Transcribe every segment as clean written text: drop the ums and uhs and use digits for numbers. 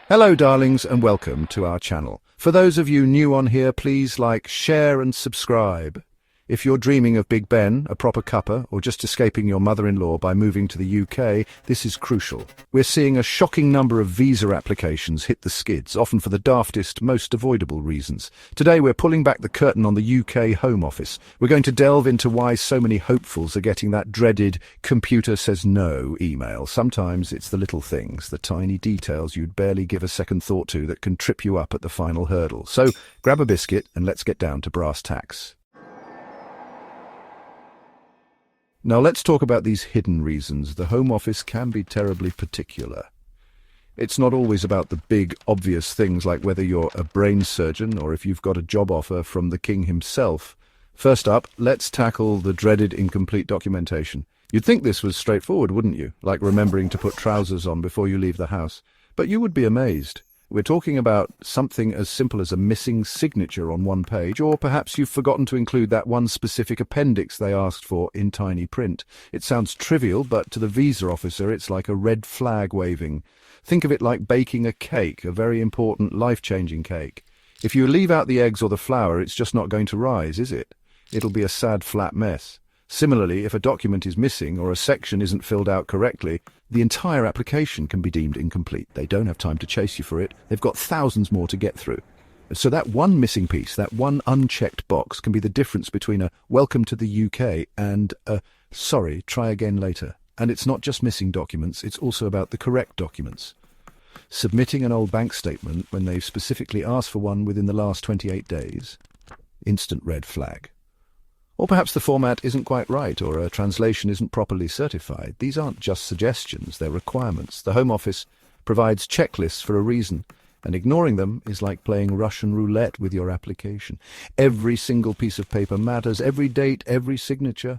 Hello darlings and welcome to our channel. For those of you new on here, please like, share and subscribe. If you're dreaming of Big Ben, a proper cuppa, or just escaping your mother-in-law by moving to the UK, this is crucial. We're seeing a shocking number of visa applications hit the skids, often for the daftest, most avoidable reasons. Today we're pulling back the curtain on the UK Home Office. We're going to delve into why so many hopefuls are getting that dreaded "computer says no" email. Sometimes it's the little things, the tiny details you'd barely give a second thought to that can trip you up at the final hurdle. So grab a biscuit and let's get down to brass tacks. Now let's talk about these hidden reasons. The Home Office can be terribly particular. It's not always about the big, obvious things like whether you're a brain surgeon or if you've got a job offer from the king himself. First up, let's tackle the dreaded incomplete documentation. You'd think this was straightforward, wouldn't you? Like remembering to put trousers on before you leave the house. But you would be amazed. We're talking about something as simple as a missing signature on one page, or perhaps you've forgotten to include that one specific appendix they asked for in tiny print. It sounds trivial, but to the visa officer it's like a red flag waving. Think of it like baking a cake, a very important, life-changing cake. If you leave out the eggs or the flour, it's just not going to rise, is it? It'll be a sad, flat mess. Similarly, if a document is missing or a section isn't filled out correctly, the entire application can be deemed incomplete. They don't have time to chase you for it. They've got thousands more to get through. So that one missing piece, that one unchecked box, can be the difference between a "welcome to the UK" and a "sorry, try again later." And it's not just missing documents, it's also about the correct documents. Submitting an old bank statement when they've specifically asked for one within the last 28 days, instant red flag. Or perhaps the format isn't quite right, or a translation isn't properly certified. These aren't just suggestions, they're requirements. The Home Office provides checklists for a reason, and ignoring them is like playing Russian roulette with your application. Every single piece of paper matters, every date, every signature.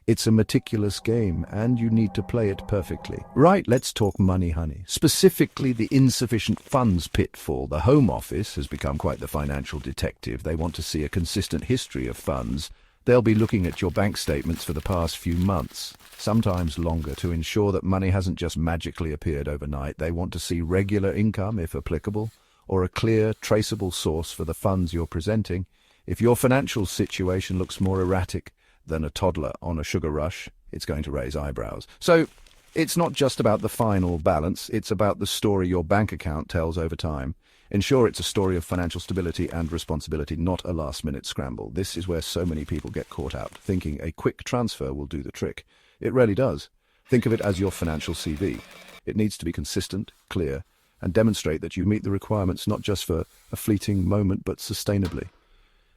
It's a meticulous game, and you need to play it perfectly. Right, let's talk money, honey. Specifically the insufficient funds pitfall. The Home Office has become quite the financial detective. They want to see a consistent history of funds. They'll be looking at your bank statements for the past few months, sometimes longer, to ensure that money hasn't just magically appeared overnight. They want to see regular income, if applicable, or a clear, traceable source for the funds you're presenting. If your financial situation looks more erratic than a toddler on a sugar rush, it's going to raise eyebrows. So it's not just about the final balance, it's about the story your bank account tells over time. Ensure it's a story of financial stability and responsibility, not a last-minute scramble. This is where so many people get caught out, thinking a quick transfer will do the trick. It rarely does. Think of it as your financial CV. It needs to be consistent, clear, and demonstrate that you meet the requirements not just for a fleeting moment, but sustainably.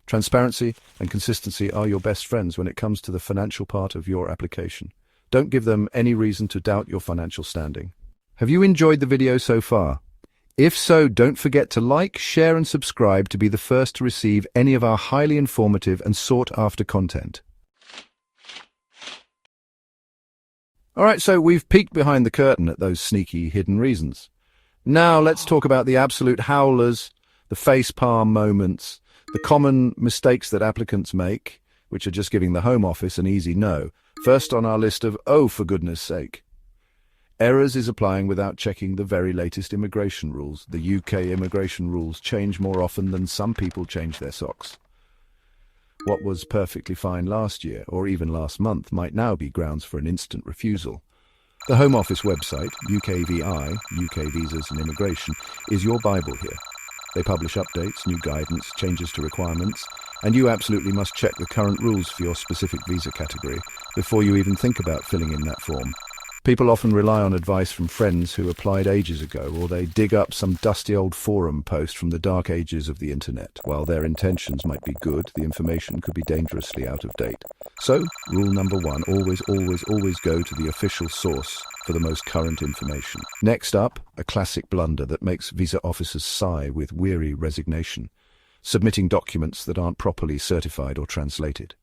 Transparency and consistency are your best friends when it comes to the financial part of your application. Don't give them any reason to doubt your financial standing. Have you enjoyed the video so far? If so, don't forget to like, share and subscribe to be the first to receive any of our highly informative and sought-after content. Alright, so we've peeked behind the curtain at those sneaky hidden reasons. Now let's talk about the absolute howlers, the facepalm moments, the common mistakes that applicants make, which are just giving the Home Office an easy no. First on our list of, oh, for goodness sake. Errors is applying without checking the very latest immigration rules. The UK immigration rules change more often than some people change their socks. What was perfectly fine last year, or even last month, might now be grounds for an instant refusal. The Home Office website, UKVI, UK Visas and Immigration, is your Bible here. They publish updates, new guidance, changes to requirements, and you absolutely must check the current rules for your specific visa category before you even think about filling in that form. People often rely on advice from friends who applied ages ago, or they dig up some dusty old forum post from the dark ages of the internet. While their intentions might be good, the information could be dangerously out of date. So, rule number one, always go to the official source for the most current information. Next up, a classic blunder that makes visa officers sigh with weary resignation: submitting documents that aren't properly certified or translated.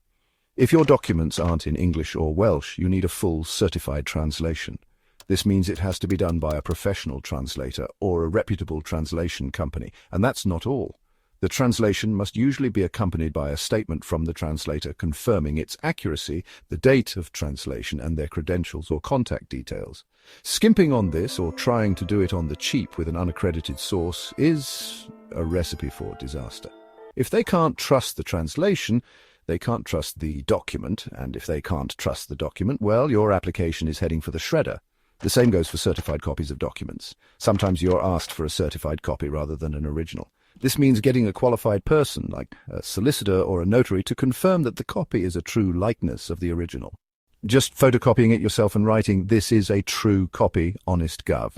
If your documents aren't in English or Welsh, you need a full certified translation. This means it has to be done by a professional translator or a reputable translation company. And that's not all. The translation must usually be accompanied by a statement from the translator confirming its accuracy, the date of translation, and their credentials or contact details. Skimping on this or trying to do it on the cheap with an unaccredited source is a recipe for disaster. If they can't trust the translation, they can't trust the document, and if they can't trust the document, well, your application is heading for the shredder. The same goes for certified copies of documents. Sometimes you're asked for a certified copy rather than an original. This means getting a qualified person, like a solicitor or a notary, to confirm that the copy is a true likeness of the original. Just photocopying it yourself and writing, "This is a true copy, honest gov,"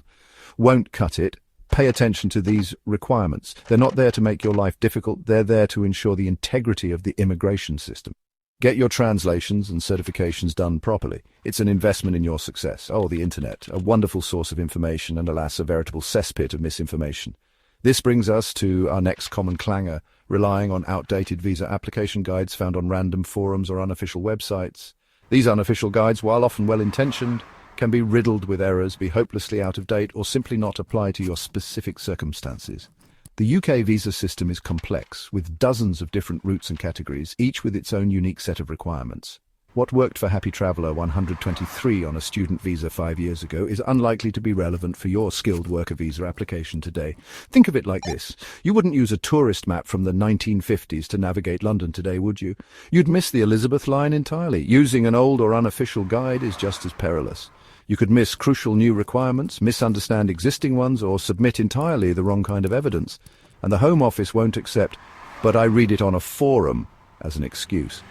won't cut it. Pay attention to these requirements. They're not there to make your life difficult. They're there to ensure the integrity of the immigration system. Get your translations and certifications done properly. It's an investment in your success. Oh, the internet, a wonderful source of information and, alas, a veritable cesspit of misinformation. This brings us to our next common clangor, relying on outdated visa application guides found on random forums or unofficial websites. These unofficial guides, while often well-intentioned, can be riddled with errors, be hopelessly out of date, or simply not apply to your specific circumstances. The UK visa system is complex, with dozens of different routes and categories, each with its own unique set of requirements. What worked for Happy Traveller 123 on a student visa 5 years ago is unlikely to be relevant for your skilled worker visa application today. Think of it like this. You wouldn't use a tourist map from the 1950s to navigate London today, would you? You'd miss the Elizabeth line entirely. Using an old or unofficial guide is just as perilous. You could miss crucial new requirements, misunderstand existing ones, or submit entirely the wrong kind of evidence. And the Home Office won't accept, "But I read it on a forum," as an excuse.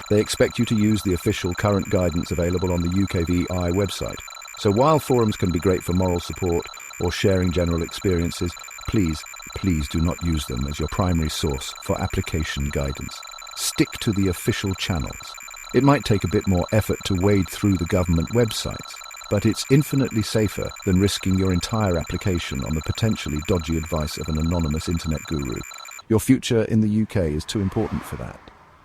They expect you to use the official current guidance available on the UKVI website. So while forums can be great for moral support or sharing general experiences, please do not use them as your primary source for application guidance. Stick to the official channels. It might take a bit more effort to wade through the government websites, but it's infinitely safer than risking your entire application on the potentially dodgy advice of an anonymous internet guru. Your future in the UK is too important for that.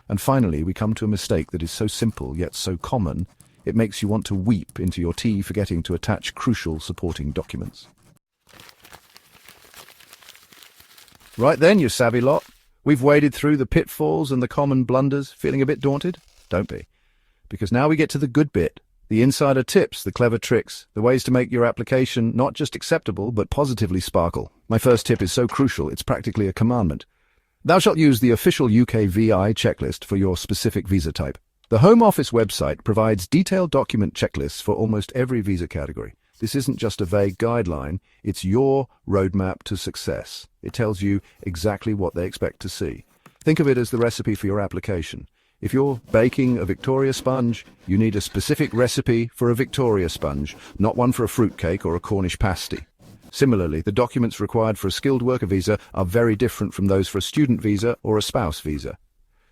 And finally, we come to a mistake that is so simple yet so common, it makes you want to weep into your tea, forgetting to attach crucial supporting documents. Right then, you savvy lot. We've waded through the pitfalls and the common blunders. Feeling a bit daunted? Don't be. Because now we get to the good bit. The insider tips, the clever tricks, the ways to make your application not just acceptable, but positively sparkle. My first tip is so crucial, it's practically a commandment. Thou shalt use the official UKVI checklist for your specific visa type. The Home Office website provides detailed document checklists for almost every visa category. This isn't just a vague guideline, it's your roadmap to success. It tells you exactly what they expect to see. Think of it as the recipe for your application. If you're baking a Victoria sponge, you need a specific recipe for a Victoria sponge, not one for a fruitcake or a Cornish pasty. Similarly, the documents required for a skilled worker visa are very different from those for a student visa or a spouse visa.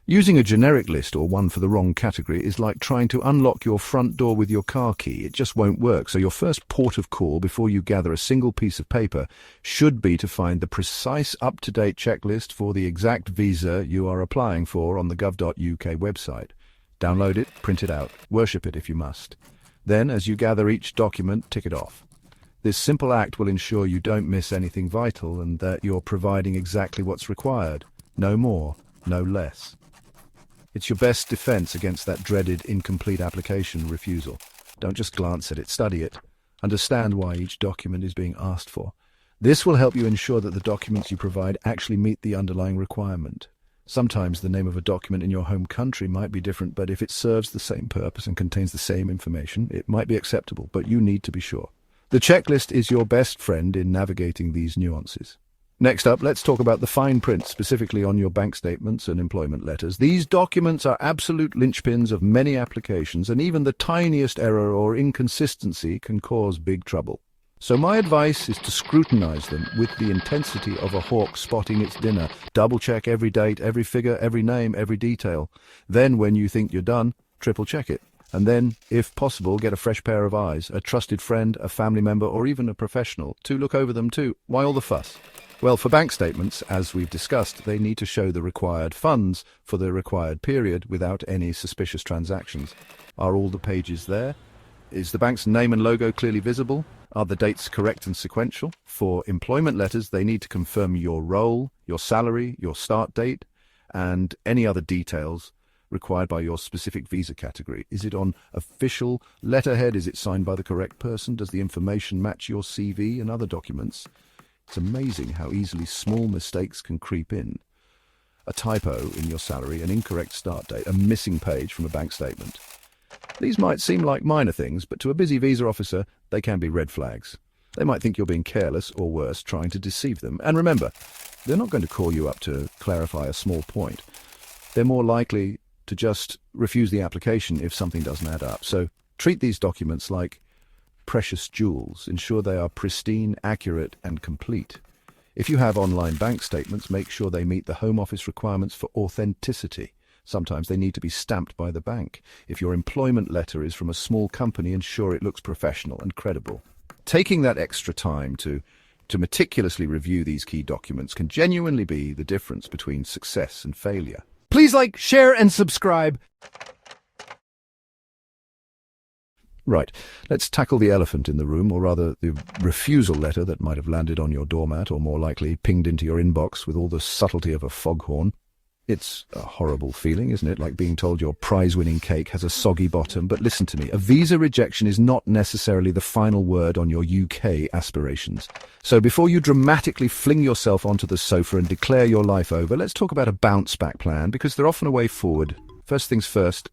Using a generic list or one for the wrong category is like trying to unlock your front door with your car key. It just won't work. So your first port of call before you gather a single piece of paper should be to find the precise up-to-date checklist for the exact visa you are applying for on the gov.uk website. Download it, print it out, worship it if you must. Then, as you gather each document, tick it off. This simple act will ensure you don't miss anything vital and that you're providing exactly what's required. No more, no less. It's your best defense against that dreaded incomplete application refusal. Don't just glance at it, study it. Understand why each document is being asked for. This will help you ensure that the documents you provide actually meet the underlying requirement. Sometimes the name of a document in your home country might be different, but if it serves the same purpose and contains the same information, it might be acceptable, but you need to be sure. The checklist is your best friend in navigating these nuances. Next up, let's talk about the fine print, specifically on your bank statements and employment letters. These documents are absolute linchpins of many applications, and even the tiniest error or inconsistency can cause big trouble. So my advice is to scrutinize them with the intensity of a hawk spotting its dinner. Double-check every date, every figure, every name, every detail. Then, when you think you're done, triple-check it. And then, if possible, get a fresh pair of eyes, a trusted friend, a family member, or even a professional to look over them too. Why all the fuss? Well, for bank statements, as we've discussed, they need to show the required funds for the required period without any suspicious transactions. Are all the pages there? Is the bank's name and logo clearly visible? Are the dates correct and sequential? For employment letters, they need to confirm your role, your salary, your start date, and any other details required by your specific visa category. Is it on official letterhead? Is it signed by the correct person? Does the information match your CV and other documents? It's amazing how easily small mistakes can creep in. A typo in your salary, an incorrect start date, a missing page from a bank statement. These might seem like minor things, but to a busy visa officer, they can be red flags. They might think you're being careless, or worse, trying to deceive them. And remember, they're not going to call you up to clarify a small point. They're more likely to just refuse the application if something doesn't add up. So treat these documents like precious jewels. Ensure they are pristine, accurate, and complete. If you have online bank statements, make sure they meet the Home Office requirements for authenticity. Sometimes they need to be stamped by the bank. If your employment letter is from a small company, ensure it looks professional and credible. Taking that extra time to meticulously review these key documents can genuinely be the difference between success and failure. Please like, share, and subscribe. Right, let's tackle the elephant in the room, or rather the refusal letter that might have landed on your doormat, or more likely pinged into your inbox with all the subtlety of a foghorn. It's a horrible feeling, isn't it? Like being told your prize-winning cake has a soggy bottom. But listen to me, a visa rejection is not necessarily the final word on your UK aspirations. So before you dramatically fling yourself onto the sofa and declare your life over, let's talk about a bounce-back plan, because they're often a way forward. First things first,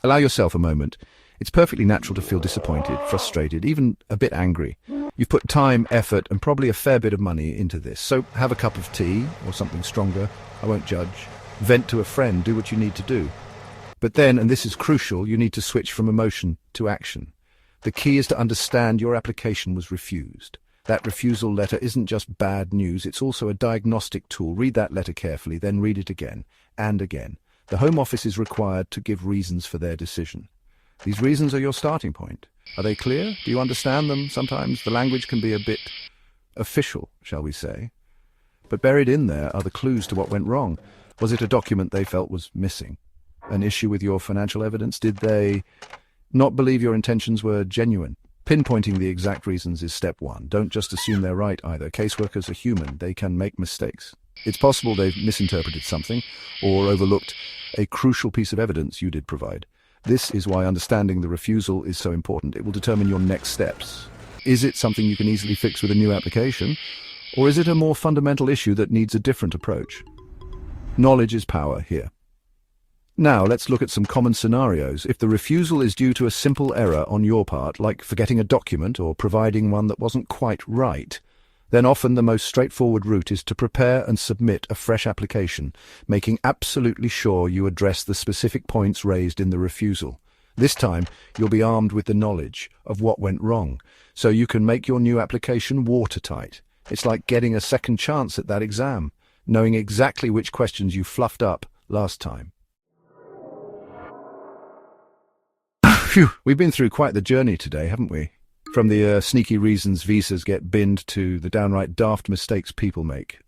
allow yourself a moment. It's perfectly natural to feel disappointed, frustrated, even a bit angry. You've put time, effort, and probably a fair bit of money into this. So have a cup of tea or something stronger. I won't judge. Vent to a friend, do what you need to do. But then, and this is crucial, you need to switch from emotion to action. The key is to understand your application was refused. That refusal letter isn't just bad news, it's also a diagnostic tool. Read that letter carefully, then read it again and again. The Home Office is required to give reasons for their decision. These reasons are your starting point. Are they clear? Do you understand them? Sometimes the language can be a bit official, shall we say. But buried in there are the clues to what went wrong. Was it a document they felt was missing? An issue with your financial evidence? Did they not believe your intentions were genuine? Pinpointing the exact reasons is step one. Don't just assume they're right either. Caseworkers are human. They can make mistakes. It's possible they've misinterpreted something or overlooked a crucial piece of evidence you did provide. This is why understanding the refusal is so important. It will determine your next steps. Is it something you can easily fix with a new application? Or is it a more fundamental issue that needs a different approach? Knowledge is power here. Now let's look at some common scenarios. If the refusal is due to a simple error on your part, like forgetting a document or providing one that wasn't quite right, then often the most straightforward route is to prepare and submit a fresh application, making absolutely sure you address the specific points raised in the refusal. This time, you'll be armed with the knowledge of what went wrong, so you can make your new application watertight. It's like getting a second chance at that exam, knowing exactly which questions you fluffed up last time. Phew, we've been through quite the journey today, haven't we? From the sneaky reasons visas get binned to the downright daft mistakes people make,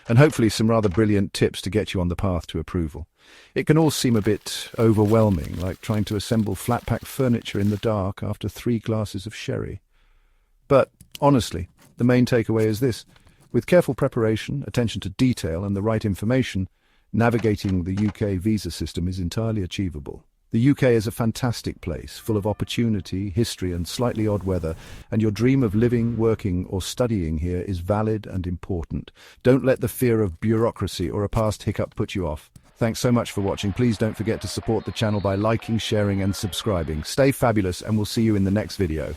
and hopefully some rather brilliant tips to get you on the path to approval. It can all seem a bit overwhelming, like trying to assemble flat-pack furniture in the dark after 3 glasses of sherry. But honestly, the main takeaway is this. With careful preparation, attention to detail, and the right information, navigating the UK visa system is entirely achievable. The UK is a fantastic place, full of opportunity, history, and slightly odd weather, and your dream of living, working, or studying here is valid and important. Don't let the fear of bureaucracy or a past hiccup put you off. Thanks so much for watching. Please don't forget to support the channel by liking, sharing, and subscribing. Stay fabulous, and we'll see you in the next video.